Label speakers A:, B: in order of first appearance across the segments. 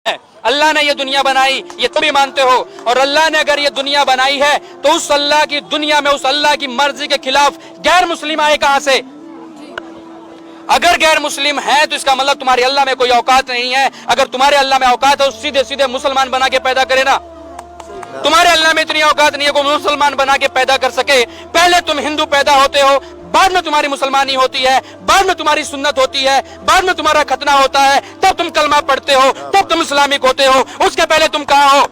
A: اللہ نے یہ دنیا بنائی، یہ تم بھی مانتے ہو، اور اللہ نے اگر یہ دنیا بنائی ہے تو اس اللہ کی دنیا میں اس اللہ کی مرضی کے خلاف غیر مسلم آئے کہاں سے؟ اگر غیر مسلم ہے تو اس کا مطلب تمہاری اللہ میں کوئی اوقات نہیں ہے۔ اگر تمہارے اللہ میں اوقات ہے تو سیدھے سیدھے مسلمان بنا کے پیدا کرے نا۔ تمہارے اللہ میں اتنی اوقات نہیں ہے کوئی مسلمان بنا کے پیدا کر سکے۔ پہلے تم ہندو پیدا ہوتے ہو، بعد میں تمہاری مسلمانی ہوتی ہے، بعد میں تمہاری سنت ہوتی ہے، بعد میں تمہارا ختنہ ہوتا ہے، تب تم کلمہ پڑھتے ہو، تب تم اسلامک ہوتے ہو۔ اس کے پہلے تم کہاں ہو؟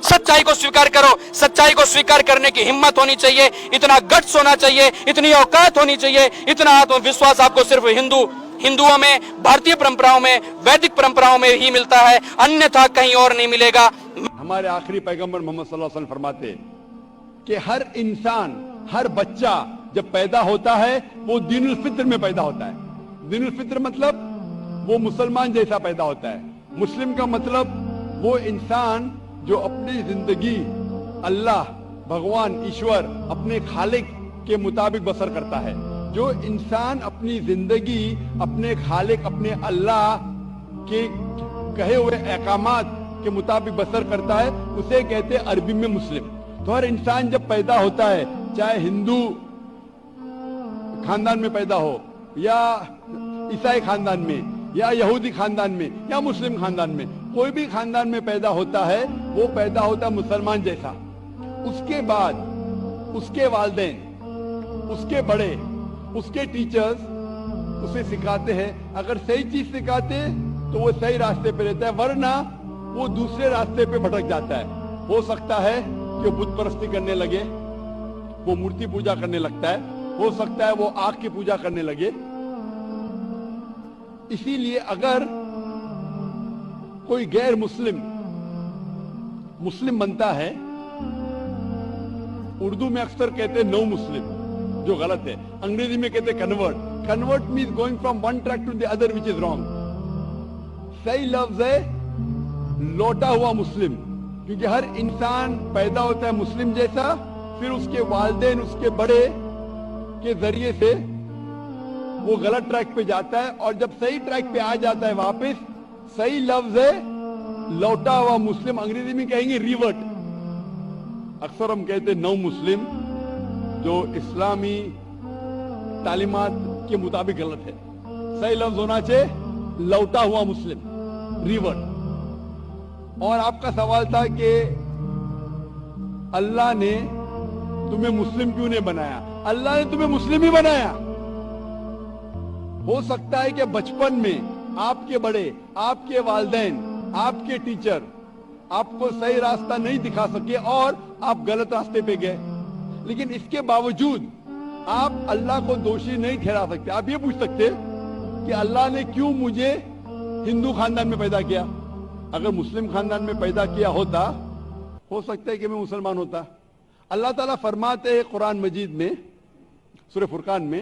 A: سچائی کو سویکار کرو۔ سچائی کو سویکار کرنے کی ہمت ہونی چاہیے، اتنا گٹس ہونا چاہیے، اتنی اوقات ہونی چاہیے، اتنا آتم وشواس آپ کو صرف ہندوؤں میں، بھارتی پرمپراؤں میں، ویدک پرمپراؤں میں ہی ملتا ہے، انیتھا کہیں اور نہیں ملے گا۔
B: ہمارے آخری پیغمبر محمد صلی اللہ علیہ وسلم فرماتے کہ ہر انسان، ہر بچہ جب پیدا ہوتا ہے وہ دین الفطر میں پیدا ہوتا ہے۔ دین الفطر مطلب وہ مسلمان جیسا پیدا ہوتا ہے۔ مسلم کا مطلب وہ انسان جو اپنی زندگی اللہ، بھگوان، ایشور، اپنے خالق کے مطابق بسر کرتا ہے۔ جو انسان اپنی زندگی اپنے خالق، اپنے اللہ کے کہے ہوئے احکامات کے مطابق بسر کرتا ہے، اسے کہتے ہیں عربی میں مسلم۔ تو ہر انسان جب پیدا ہوتا ہے، چاہے ہندو خاندان میں پیدا ہو، یا عیسائی خاندان میں، یا یہودی خاندان میں، یا مسلم خاندان میں، کوئی بھی خاندان میں پیدا ہوتا ہے، وہ پیدا ہوتا ہے مسلمان جیسا۔ اس کے بعد اس کے والدین، اس کے بڑے، اس کے ٹیچرز اسے سکھاتے ہیں۔ اگر صحیح چیز سکھاتے تو وہ صحیح راستے پہ رہتا ہے، ورنہ وہ دوسرے راستے پہ بھٹک جاتا ہے۔ ہو سکتا ہے کہ بت پرستی کرنے لگے، وہ مورتی پوجا کرنے لگتا ہے، ہو سکتا ہے وہ آگ کی پوجا کرنے لگے۔ اسی لیے اگر کوئی غیر مسلم بنتا ہے، اردو میں اکثر کہتے ہیں نو مسلم، جو غلط ہے۔ انگریزی میں کہتے ہیں convert. Convert means going from one track to the other, which is wrong۔ صحیح لفظ ہے لوٹا ہوا مسلم، کیونکہ ہر انسان پیدا ہوتا ہے مسلم جیسا، پھر اس کے والدین، اس کے بڑے کے ذریعے سے وہ غلط ٹریک پہ جاتا ہے، اور جب صحیح ٹریک پہ آ جاتا ہے واپس، صحیح لفظ ہے لوٹا ہوا مسلم۔ انگریزی میں کہیں گے ریورٹ۔ اکثر ہم کہتے ہیں نو مسلم، جو اسلامی تعلیمات کے مطابق غلط ہے۔ صحیح لفظ ہونا چاہیے لوٹا ہوا مسلم، ریورٹ۔ اور آپ کا سوال تھا کہ اللہ نے تمہیں مسلم کیوں نہیں بنایا؟ اللہ نے تمہیں مسلم ہی بنایا۔ ہو سکتا ہے کہ بچپن میں آپ کے بڑے، آپ کے والدین، آپ کے ٹیچر آپ کو صحیح راستہ نہیں دکھا سکے اور آپ غلط راستے پہ گئے، لیکن اس کے باوجود آپ اللہ کو دوشی نہیں ٹھہرا سکتے۔ آپ یہ پوچھ سکتے کہ اللہ نے کیوں مجھے ہندو خاندان میں پیدا کیا؟ اگر مسلم خاندان میں پیدا کیا ہوتا، ہو سکتا ہے کہ میں مسلمان ہوتا۔ اللہ تعالیٰ فرماتے ہیں قرآن مجید میں، سورہ فرقان میں،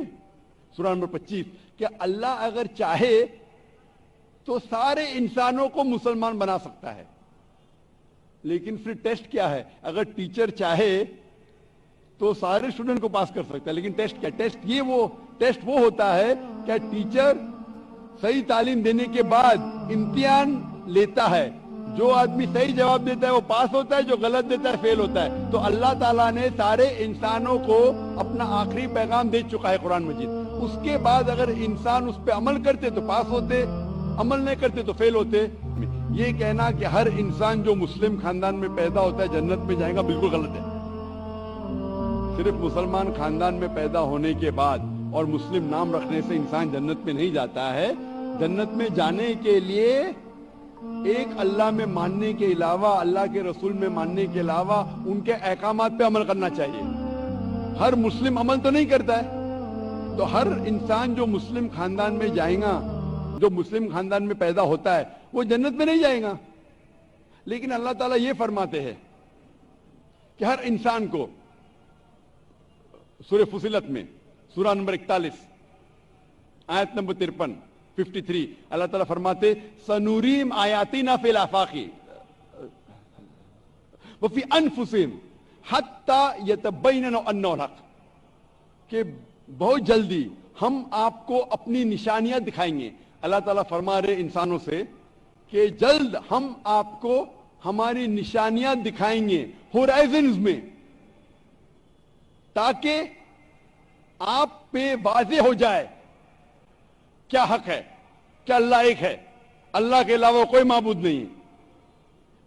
B: سورہ نمبر 25، کہ اللہ اگر چاہے تو سارے انسانوں کو مسلمان بنا سکتا ہے، لیکن پھر ٹیسٹ کیا ہے؟ اگر ٹیچر چاہے تو سارے اسٹوڈنٹ کو پاس کر سکتا ہے، لیکن ٹیسٹ کیا؟ ٹیسٹ وہ ہوتا ہے کہ ٹیچر صحیح تعلیم دینے کے بعد امتحان لیتا ہے، جو آدمی صحیح جواب دیتا ہے وہ پاس ہوتا ہے، جو غلط دیتا ہے فیل ہوتا ہے۔ تو اللہ تعالیٰ نے سارے انسانوں کو اپنا آخری پیغام دے چکا ہے قرآن مجید۔ اس کے بعد اگر انسان اس پہ عمل کرتے تو پاس ہوتے، عمل نہیں کرتے تو فیل ہوتے۔ یہ کہنا کہ ہر انسان جو مسلم خاندان میں پیدا ہوتا ہے جنت میں جائے گا، بالکل غلط ہے۔ صرف مسلمان خاندان میں پیدا ہونے کے بعد اور مسلم نام رکھنے سے انسان جنت میں نہیں جاتا ہے۔ جنت میں جانے کے لیے ایک اللہ میں ماننے کے علاوہ، اللہ کے رسول میں ماننے کے علاوہ ان کے احکامات پہ عمل کرنا چاہیے۔ ہر مسلم عمل تو نہیں کرتا ہے، تو ہر انسان جو مسلم خاندان میں جائے گا، جو مسلم خاندان میں پیدا ہوتا ہے، وہ جنت میں نہیں جائے گا۔ لیکن اللہ تعالیٰ یہ فرماتے ہیں کہ ہر انسان کو، سورہ فصلت میں، سورہ نمبر 41، آیت نمبر 53، اللہ تعالیٰ فرماتے سنوریم آیاتنا فی الآفاق وفی انفسہم حتی یتبین انہ الحق، کہ بہت جلدی ہم آپ کو اپنی نشانیاں دکھائیں گے۔ اللہ تعالیٰ فرما رہے انسانوں سے کہ کہ جلد ہم آپ کو ہماری نشانیاں دکھائیں گے ہورائزنز میں، تاکہ آپ پہ واضح ہو جائے کیا حق ہے، کیا اللہ ایک ہے، اللہ کے علاوہ کوئی معبود نہیں ہے۔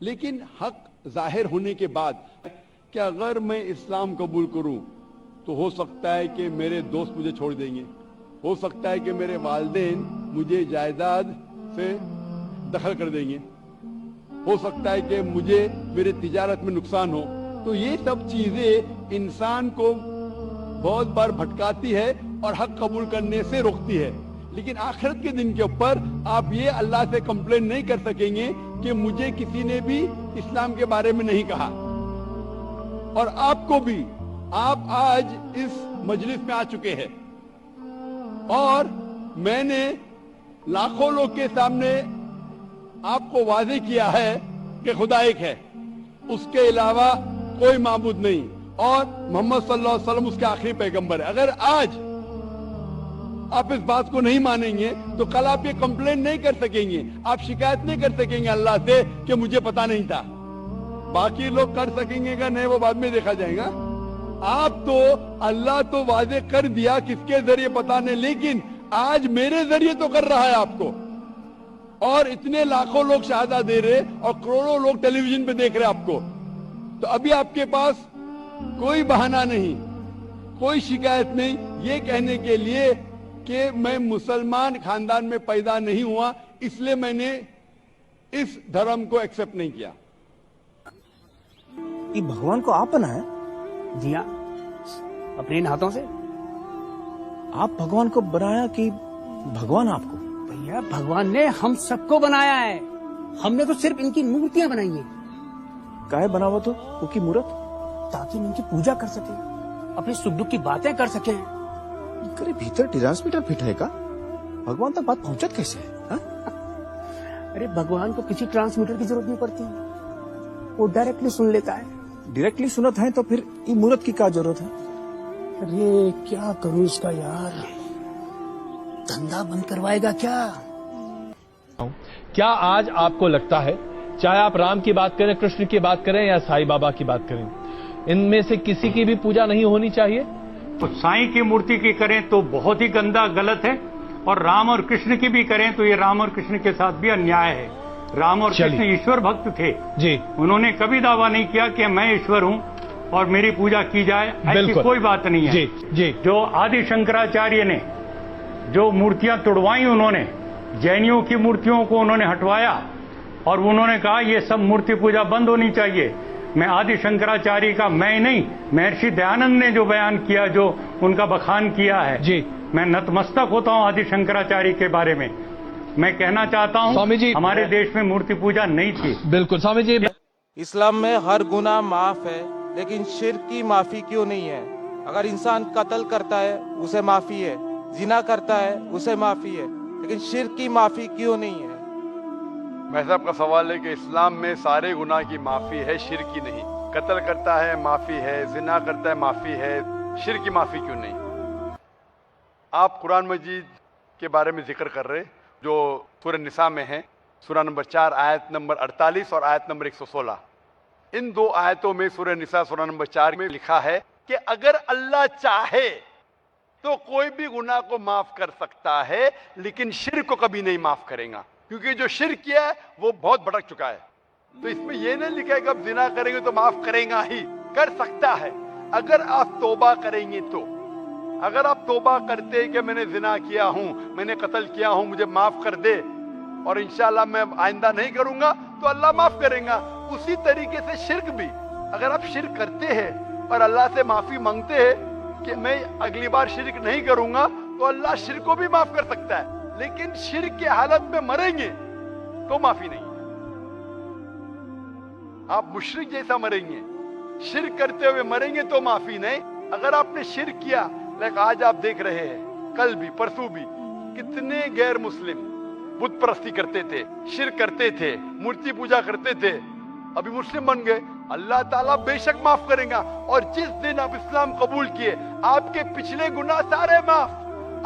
B: لیکن حق ظاہر ہونے کے بعد کہ اگر میں اسلام قبول کروں تو ہو سکتا ہے کہ میرے دوست مجھے چھوڑ دیں گے، ہو سکتا ہے کہ میرے والدین مجھے جائیداد سے دخل کر دیں گے، ہو سکتا ہے کہ مجھے میرے تجارت میں نقصان ہو۔ تو یہ سب چیزیں انسان کو بہت بار بھٹکاتی ہے اور حق قبول کرنے سے روکتی ہے۔ لیکن آخرت کے دن کے اوپر آپ یہ اللہ سے کمپلین نہیں کر سکیں گے کہ مجھے کسی نے بھی اسلام کے بارے میں نہیں کہا، اور آپ کو بھی، آپ آج اس مجلس میں آ چکے ہیں اور میں نے لاکھوں لوگ کے سامنے آپ کو واضح کیا ہے کہ خدا ایک ہے، اس کے علاوہ کوئی معبود نہیں، اور محمد صلی اللہ علیہ وسلم اس کے آخری پیغمبر ہے۔ اگر آج آپ اس بات کو نہیں مانیں گے تو کل آپ یہ کمپلین نہیں کر سکیں گے، آپ شکایت نہیں کر سکیں گے اللہ سے کہ مجھے پتا نہیں تھا۔ باقی لوگ کر سکیں گے کہ نہیں، وہ بعد میں دیکھا جائے گا۔ آپ تو اللہ تو واضح کر دیا کس کے ذریعے پتا نہیں، لیکن آج میرے ذریعے تو کر رہا ہے آپ کو، اور اتنے لاکھوں لوگ شہادہ دے رہے اور کروڑوں لوگ ٹیلی ویژن پہ دیکھ رہے آپ کو۔ تو ابھی آپ کے پاس کوئی بہانہ نہیں، کوئی شکایت نہیں یہ کہنے کے لیے کہ میں مسلمان خاندان میں پیدا نہیں ہوا، اس لیے میں نے اس دھرم کو ایکسپٹ نہیں کیا۔
C: یہ بھگوان کو آپ بنایا؟
D: جی ہاں، اپنے ان ہاتھوں سے۔
C: آپ بھگوان کو بنایا کہ بھگوان آپ کو؟
D: بھیا بھگوان نے ہم سب کو بنایا ہے، ہم نے تو صرف ان کی مورتیاں بنائی ہیں۔
C: کاہے بنا ہوا تو وہ کی مورت؟
D: تاکہ ان کی پوجا کر سکیں، اپنے سکھ دکھ کی باتیں کر سکیں۔
C: کرے بھیتر ٹرانسمیٹر فٹ ہے کا؟ بھگوان تک بات پہنچت کیسے ہے؟
D: ارے بھگوان کو کسی ٹرانسمیٹر کی ضرورت نہیں پڑتی، وہ ڈائریکٹلی سن لیتا ہے۔
C: ڈائریکٹلی سنت ہے تو پھر یہ مورت کی کیا ضرورت ہے؟
D: ارے کیا کروں اس کا یار، دھندا بند کروائے گا کیا؟
E: کیا آج آپ کو لگتا ہے، چاہے آپ رام کی بات کریں، کرشن کی بات کریں یا سائی بابا کی بات کریں، ان میں سے کسی کی بھی پوجا نہیں ہونی چاہیے؟
F: تو سائیں کی مورتی کی کریں تو بہت ہی گندا غلط ہے، اور رام اور کرشن کی بھی کریں تو یہ رام اور کرشن کے ساتھ بھی انیائے ہے۔ رام اور کرشن ایشور بھکت تھے
E: جی،
F: انہوں نے کبھی دعویٰ نہیں کیا کہ میں ایشور ہوں اور میری پوجا کی جائے، ایسی کوئی بات نہیں ہے۔
E: جی جی،
F: جو آدی شنکراچاریہ نے جو مورتیاں توڑوائیں، انہوں نے جینیوں کی مورتیوں کو انہوں نے ہٹوایا اور انہوں نے کہا یہ سب مورتی پوجا بند ہونی چاہیے۔ میں آدی شنکراچاریہ کا میں نہیں، مہرشی دیانند نے جو بیان کیا، جو ان کا بخان کیا ہے،
E: جی
F: میں نتمستک ہوتا ہوں آدی شنکراچاریہ کے بارے میں۔ میں کہنا چاہتا ہوں
E: سوامی جی،
F: ہمارے دیش میں مورتی پوجا نہیں تھی۔
E: بالکل سوامی جی،
G: اسلام میں ہر گناہ معاف ہے، لیکن شرک کی معافی کیوں نہیں ہے؟ اگر انسان قتل کرتا ہے اسے معافی ہے، زنا کرتا ہے اسے معافی ہے، لیکن شرک کی معافی کیوں نہیں ہے؟
B: میں صاحب کا سوال ہے کہ اسلام میں سارے گناہ کی معافی ہے، شرک کی نہیں۔ قتل کرتا ہے معافی ہے، زنا کرتا ہے معافی ہے، شرک کی معافی کیوں نہیں؟ آپ قرآن مجید کے بارے میں ذکر کر رہے جو سورہ نساء میں ہے، سورہ نمبر 4 آیت نمبر 48 اور آیت نمبر 116۔ ان دو آیتوں میں سورہ نساء سورہ نمبر 4 میں لکھا ہے کہ اگر اللہ چاہے تو کوئی بھی گناہ کو معاف کر سکتا ہے، لیکن شرک کو کبھی نہیں معاف کرے گا، کیونکہ جو شرک کیا ہے وہ بہت بھٹک چکا ہے۔ تو اس میں یہ نہیں لکھا ہے کہ اب زنا کریں گے تو معاف کرے گا ہی، کر سکتا ہے اگر آپ توبہ کریں گے تو۔ اگر آپ توبہ کرتے کہ میں نے زنا کیا ہوں، میں نے قتل کیا ہوں، مجھے معاف کر دے اور انشاءاللہ میں آئندہ نہیں کروں گا، تو اللہ معاف کرے گا۔ اسی طریقے سے شرک بھی، اگر آپ شرک کرتے ہیں اور اللہ سے معافی مانگتے ہیں کہ میں اگلی بار شرک نہیں کروں گا، تو اللہ شرک کو بھی معاف کر سکتا ہے، لیکن شرک کی حالت میں مریں گے تو معافی نہیں ہے۔ آپ مشرک جیسا مریں گے، شرک کرتے ہوئے مریں گے تو معافی نہیں۔ اگر آپ نے شرک کیا، لیکن آج آپ دیکھ رہے ہیں، کل بھی پرسوں بھی کتنے غیر مسلم بت پرستی کرتے تھے، شرک کرتے تھے، مورتی پوجا کرتے تھے، ابھی مسلم بن گئے۔ اللہ تعالیٰ بے شک معاف کریں گا، اور جس دن آپ اسلام قبول کیے، آپ کے پچھلے گناہ سارے معاف،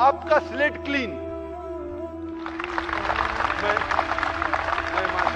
B: آپ کا سلیٹ کلین۔ میں